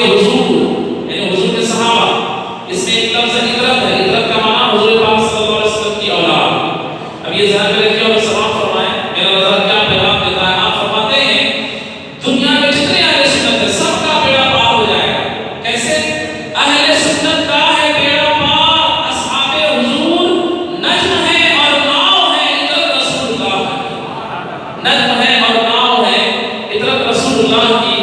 حضور یعنی حضور کے صحابہ، اس میں ایک لفظ عطرت ہے، عطرت کا معنی حضور پاک صلی اللہ علیہ وسلم کی اولاد۔ اب یہ ذہن میں رکھیے اور سماعت فرمائیں، میرا نظر کیا پیغام دیتا ہے؟ آپ فرماتے ہیں دنیا میں جتنے اہل سنت ہیں سب کا بیڑا پار ہو جائے گا۔ کیسے؟ اہل سنت کا ہے بیڑا پار، اصحاب حضور نجم ہے اور ناؤ ہے، عطرت رسول اللہ کی، نجم ہے اور ناؤ ہے عطرت رسول اللہ کی۔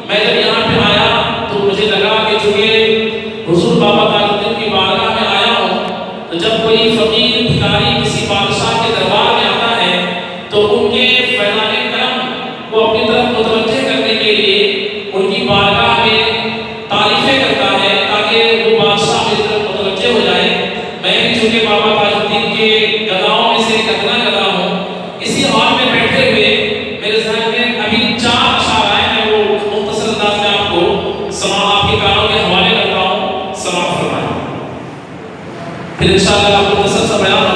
میں جب یہاں پہ آیا تو مجھے لگا کہ چونکہ حضور بابا تاج الدین کی بارگاہ میں آیا ہوں، تو جب کوئی فقیر بھکاری کسی بادشاہ کے دربار میں آتا ہے تو ان کے فیضان کرم کو اپنی طرف متوجہ کرنے کے لیے ان کی بارگاہ میں تعریفیں کرتا ہے تاکہ وہ بادشاہ میری طرف متوجہ ہو جائے۔ میں بھی چونکہ بابا تاج الدین کے گداؤں میں سے ایک ادنا گدا ہوں، اسی ہال میں بیٹھے ہوئے میرے ذہن میں ابھی 4 اشعار آئے ہیں، وہ مختصر انداز میں آپ کو آپ کے کانوں کے حوالے کرتا ہوں، سماعت فرمائیں، پھر انشاءاللہ آپ کو مختصر سا بیان